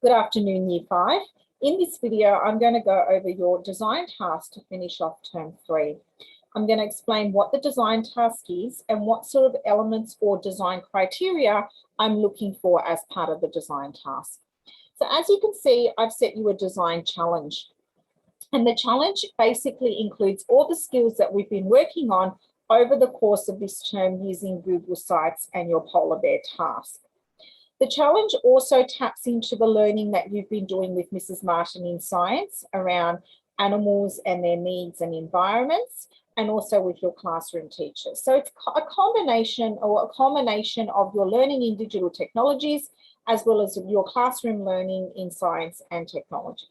Good afternoon, Year 5. In this video, I'm going to go over your design task to finish off Term 3. I'm going to explain what the design task is and what sort of elements or design criteria I'm looking for as part of the design task. So as you can see, I've set you a design challenge. And the challenge basically includes all the skills that we've been working on over the course of this term using Google Sites and your Polar Bear task. The challenge also taps into the learning that you've been doing with Mrs. Martin in science around animals and their needs and environments, and also with your classroom teachers. So it's a combination of your learning in digital technologies, as well as your classroom learning in science and technology.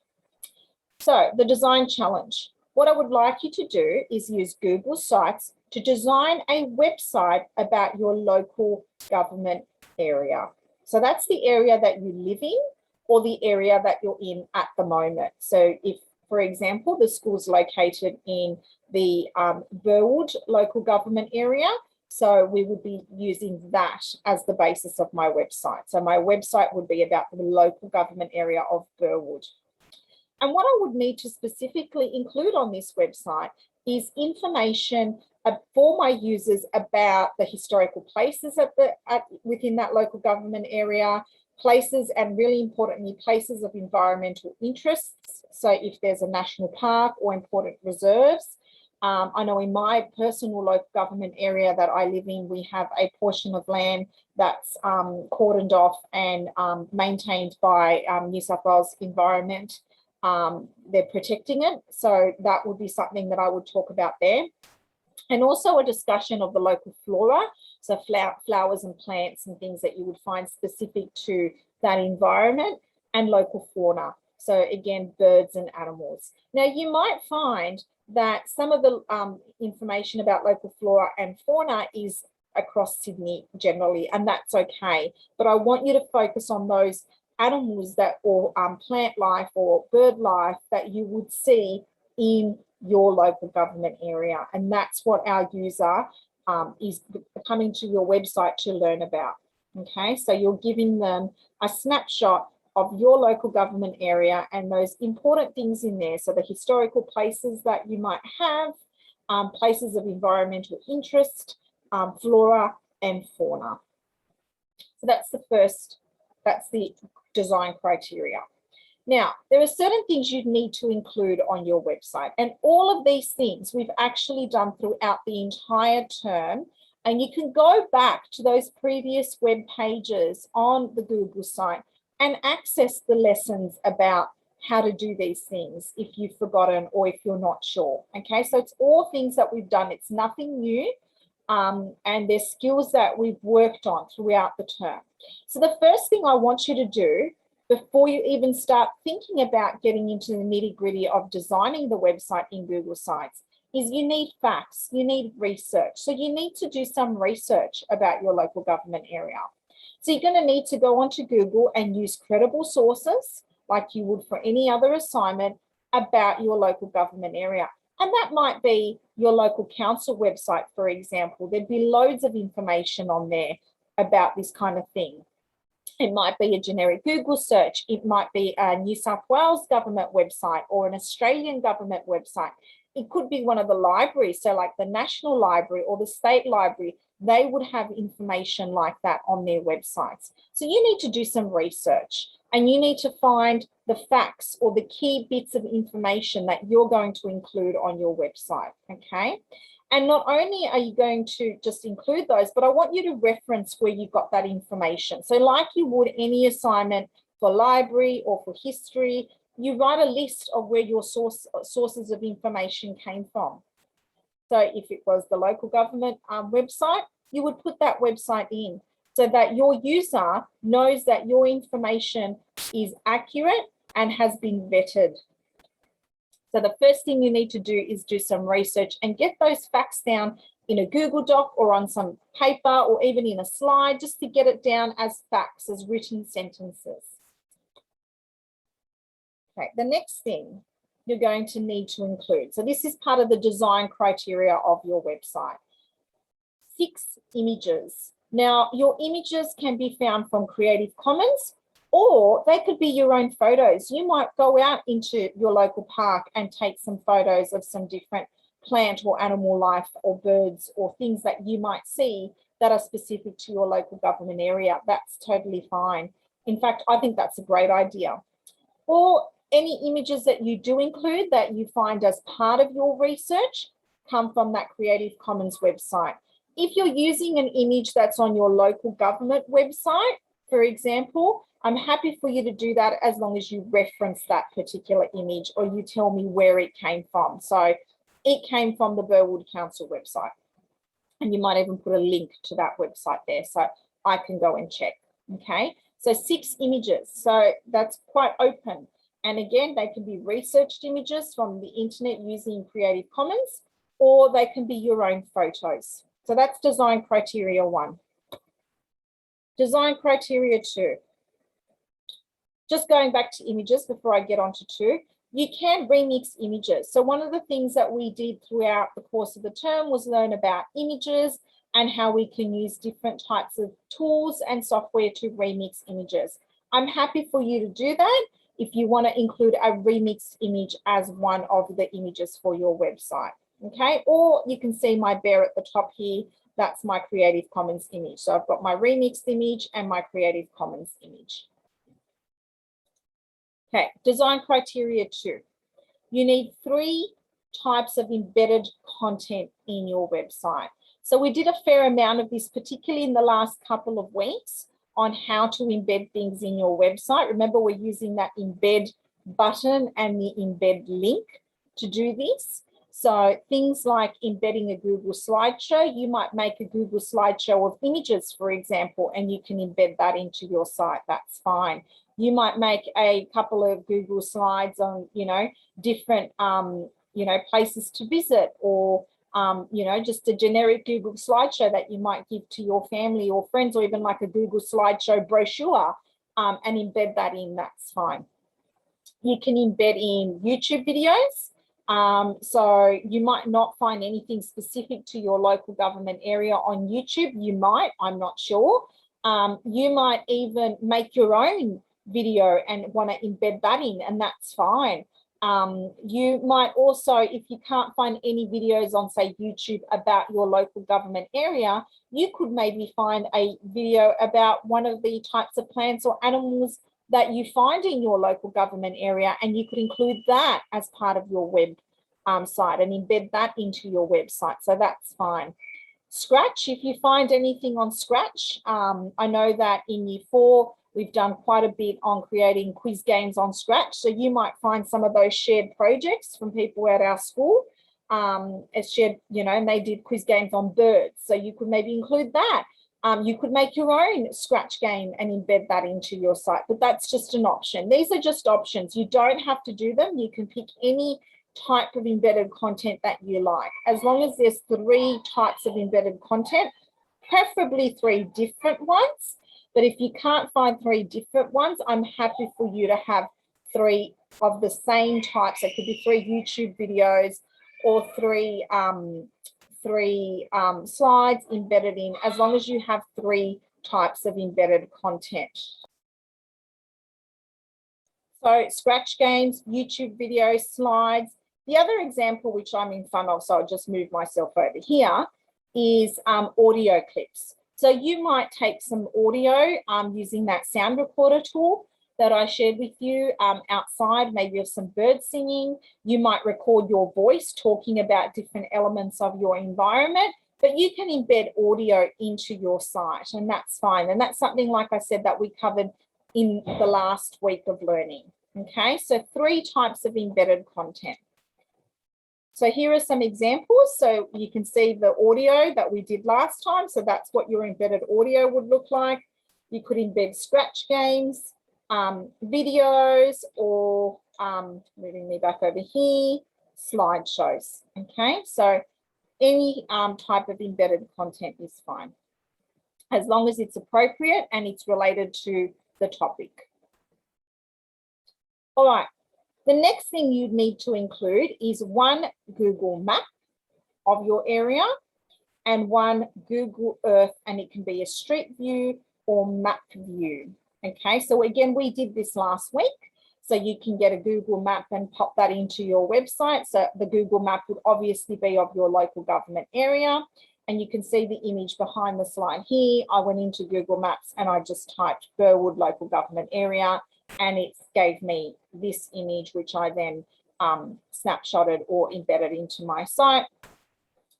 So the design challenge. What I would like you to do is use Google Sites to design a website about your local government area. So that's the area that you live in or the area that you're in at the moment. So if, for example, the school's located in the Burwood local government area, so we would be using that as the basis of my website. So my website would be about the local government area of Burwood. And what I would need to specifically include on this website is information for my users about the historical places within that local government area, places, and really importantly, places of environmental interests. So if there's a national park or important reserves. I know in my personal local government area that I live in, we have a portion of land that's cordoned off and maintained by New South Wales Environment. They're protecting it. So that would be something that I would talk about there. And also a discussion of the local flora, so flowers and plants and things that you would find specific to that environment, and local fauna. So again, birds and animals. Now you might find that some of the information about local flora and fauna is across Sydney generally, and that's okay. But I want you to focus on those animals that, or plant life or bird life that you would see in your local government area. And that's what our user is coming to your website to learn about. Okay, so you're giving them a snapshot of your local government area and those important things in there. So the historical places that you might have, places of environmental interest, flora and fauna. So that's the design criteria. Now, there are certain things you need to include on your website, and all of these things we've actually done throughout the entire term, and you can go back to those previous web pages on the Google site and access the lessons about how to do these things if you've forgotten or if you're not sure. Okay, so it's all things that we've done. It's nothing new, and there's skills that we've worked on throughout the term. So the first thing I want you to do before you even start thinking about getting into the nitty-gritty of designing the website in Google Sites is you need facts, you need research. So you need to do some research about your local government area. So you're going to need to go onto Google and use credible sources like you would for any other assignment about your local government area. And that might be your local council website, for example. There'd be loads of information on there about this kind of thing. It might be a generic Google search. It might be a New South Wales government website or an Australian government website. It could be one of the libraries, so like the National Library or the State Library. They would have information like that on their websites. So you need to do some research and you need to find the facts or the key bits of information that you're going to include on your website, okay? And not only are you going to just include those, but I want you to reference where you got that information. So like you would any assignment for library or for history, you write a list of where your sources of information came from. So if it was the local government website, you would put that website in so that your user knows that your information is accurate and has been vetted. So the first thing you need to do is do some research and get those facts down in a Google Doc or on some paper or even in a slide, just to get it down as facts, as written sentences. Okay, the next thing you're going to need to include. So this is part of the design criteria of your website. 6 images. Now, your images can be found from Creative Commons Or they could be your own photos. You might go out into your local park and take some photos of some different plant or animal life or birds or things that you might see that are specific to your local government area. That's totally fine. In fact, I think that's a great idea. Or any images that you do include that you find as part of your research come from that Creative Commons website. If you're using an image that's on your local government website, for example, I'm happy for you to do that as long as you reference that particular image or you tell me where it came from. So it came from the Burwood Council website. And you might even put a link to that website there so I can go and check. Okay, so 6 images. So that's quite open. And again, they can be researched images from the internet using Creative Commons, or they can be your own photos. So that's design criteria 1. Design criteria 2. Just going back to images before I get on to 2, you can remix images. So one of the things that we did throughout the course of the term was learn about images and how we can use different types of tools and software to remix images. I'm happy for you to do that if you want to include a remixed image as one of the images for your website. Okay, or you can see my bear at the top here. That's my Creative Commons image. So I've got my remixed image and my Creative Commons image. Okay, design criteria 2. You need 3 types of embedded content in your website. So we did a fair amount of this, particularly in the last couple of weeks, on how to embed things in your website. Remember, we're using that embed button and the embed link to do this. So things like embedding a Google slideshow, you might make a Google slideshow of images, for example, and you can embed that into your site. That's fine. You might make a couple of Google slides on, different, places to visit, or, just a generic Google slideshow that you might give to your family or friends, or even like a Google slideshow brochure, and embed that in. That's fine. You can embed in YouTube videos. So you might not find anything specific to your local government area on YouTube. You might, I'm not sure. You might even make your own video and want to embed that in, and that's fine. You might also, if you can't find any videos on, say, YouTube about your local government area, you could maybe find a video about one of the types of plants or animals that you find in your local government area, and you could include that as part of your web site and embed that into your website. So that's fine. Scratch, if you find anything on Scratch, I know that in Year 4, we've done quite a bit on creating quiz games on Scratch. So you might find some of those shared projects from people at our school. It's shared, and they did quiz games on birds. So you could maybe include that. You could make your own Scratch game and embed that into your site, but that's just an option. These are just options. You don't have to do them. You can pick any type of embedded content that you like, as long as there's 3 types of embedded content, preferably 3 different ones. But if you can't find 3 different ones, I'm happy for you to have 3 of the same types. It could be 3 YouTube videos or 3 slides embedded in, as long as you have 3 types of embedded content. So Scratch games, YouTube videos, slides. The other example, which I'm in front of, so I'll just move myself over here, is audio clips. So you might take some audio using that sound recorder tool that I shared with you outside, maybe of some bird singing. You might record your voice talking about different elements of your environment, but you can embed audio into your site, and that's fine. And that's something, like I said, that we covered in the last week of learning. Okay, so 3 types of embedded content. So here are some examples. So you can see the audio that we did last time. So that's what your embedded audio would look like. You could embed Scratch games, videos, or moving me back over here, slideshows. Okay, so any type of embedded content is fine, as long as it's appropriate and it's related to the topic. All right. The next thing you need to include is 1 Google map of your area and 1 Google Earth, and it can be a street view or map view. Okay, so again, we did this last week. So you can get a Google map and pop that into your website. So the Google map would obviously be of your local government area. And you can see the image behind the slide here. I went into Google Maps and I just typed Burwood local government area, and it gave me this image, which I then snapshotted or embedded into my site.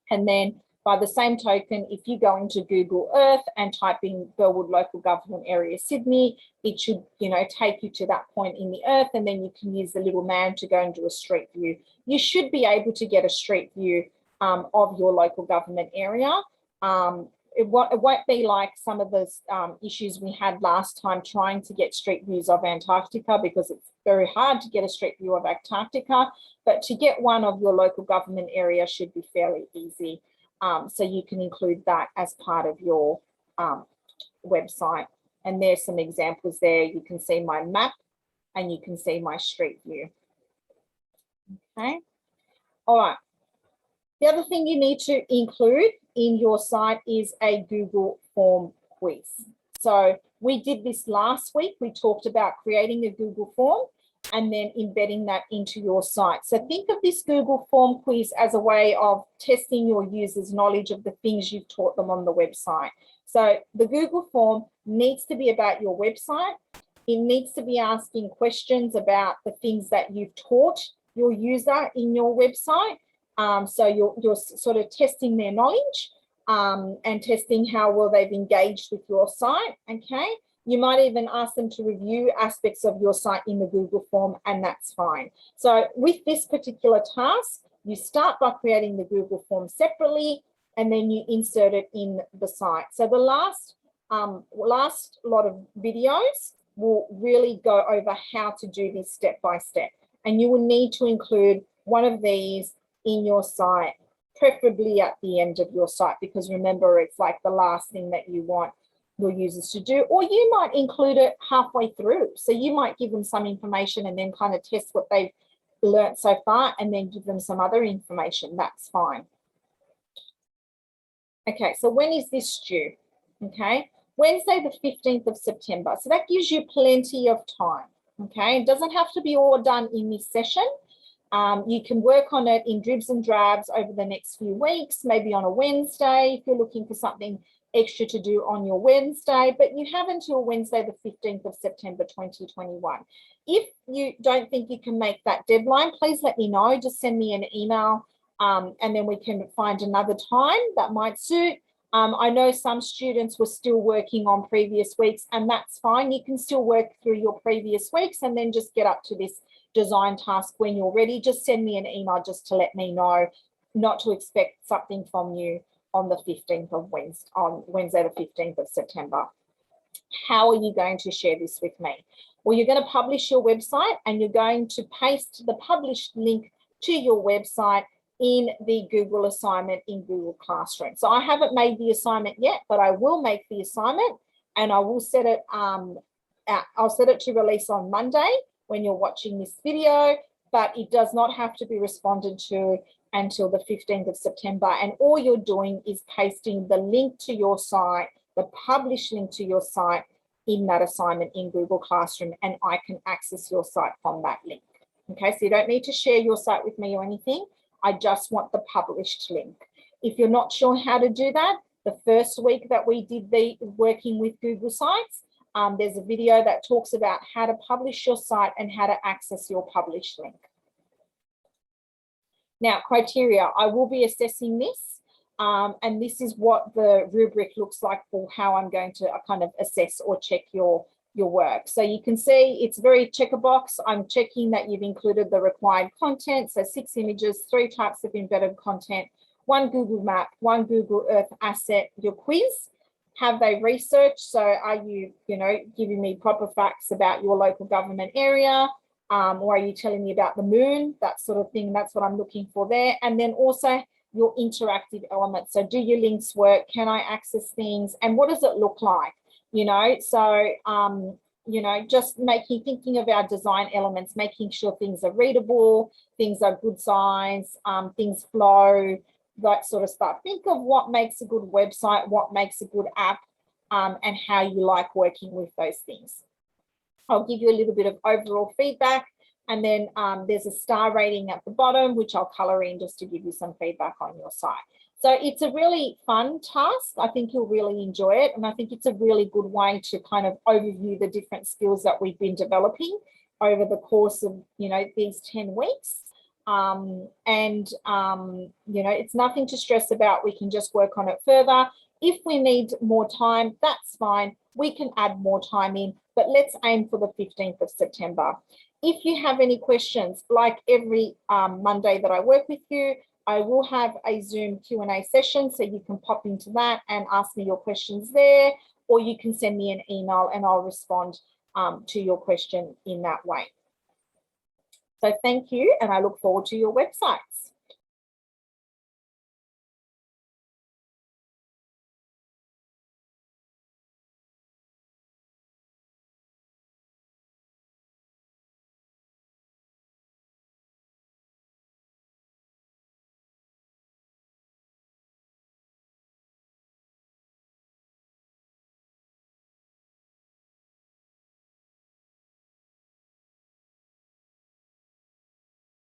And then by the same token, if you go into Google Earth and type in Burwood local government area Sydney, it should, take you to that point in the earth, and then you can use the little man to go and do a street view. You should be able to get a street view of your local government area. It won't be like some of the issues we had last time trying to get street views of Antarctica, because it's very hard to get a street view of Antarctica, but to get one of your local government area should be fairly easy. So you can include that as part of your website. And there's some examples there. You can see my map and you can see my street view. Okay. All right. The other thing you need to include in your site is a Google form quiz. So we did this last week. We talked about creating a Google form and then embedding that into your site. So think of this Google form quiz as a way of testing your users' knowledge of the things you've taught them on the website. So the Google form needs to be about your website. It needs to be asking questions about the things that you've taught your user in your website. So you're sort of testing their knowledge and testing how well they've engaged with your site, okay? You might even ask them to review aspects of your site in the Google form, and that's fine. So with this particular task, you start by creating the Google form separately, and then you insert it in the site. So the last lot of videos will really go over how to do this step by step. And you will need to include one of these in your site, preferably at the end of your site, because remember, it's like the last thing that you want your users to do, or you might include it halfway through. So you might give them some information and then kind of test what they've learned so far and then give them some other information. That's fine. Okay, so when is this due? Okay, Wednesday the 15th of September. So that gives you plenty of time. Okay, it doesn't have to be all done in this session. You can work on it in dribs and drabs over the next few weeks, maybe on a Wednesday if you're looking for something extra to do on your Wednesday, but you have until Wednesday the 15th of September 2021. If you don't think you can make that deadline, please let me know. Just send me an email and then we can find another time that might suit. I know some students were still working on previous weeks, and that's fine. You can still work through your previous weeks and then just get up to this design task when you're ready. Just send me an email just to let me know not to expect something from you on the 15th of Wednesday, on Wednesday the 15th of September. How are you going to share this with me? Well, you're going to publish your website and you're going to paste the published link to your website in the Google assignment in Google Classroom. So I haven't made the assignment yet, but I will make the assignment and I will set it, I'll set it to release on Monday when you're watching this video, but it does not have to be responded to until the 15th of September. And all you're doing is pasting the link to your site, the published link to your site in that assignment in Google Classroom, and I can access your site from that link. Okay, so you don't need to share your site with me or anything. I just want the published link. If you're not sure how to do that, the first week that we did the working with Google Sites, there's a video that talks about how to publish your site and how to access your published link. Now, criteria, I will be assessing this, and this is what the rubric looks like for how I'm going to kind of assess or check your work. So you can see it's very checker box. I'm checking that you've included the required content, so 6 images, 3 types of embedded content, 1 Google Map, 1 Google Earth asset, your quiz. Have they researched? So are you, giving me proper facts about your local government area? Or are you telling me about the moon? That sort of thing. That's what I'm looking for there. And then also your interactive elements. So do your links work? Can I access things? And what does it look like? Just thinking of our design elements, making sure things are readable, things are good size, things flow, that sort of stuff. Think of what makes a good website, what makes a good app, and how you like working with those things. I'll give you a little bit of overall feedback, and then there's a star rating at the bottom, which I'll color in just to give you some feedback on your site. So it's a really fun task. I think you'll really enjoy it. And I think it's a really good way to kind of overview the different skills that we've been developing over the course of, these 10 weeks. It's nothing to stress about. We can just work on it further. If we need more time, that's fine. We can add more time in, but let's aim for the 15th of September. If you have any questions, like every Monday that I work with you, I will have a Zoom Q&A session, so you can pop into that and ask me your questions there, or you can send me an email and I'll respond to your question in that way. So thank you, and I look forward to your websites.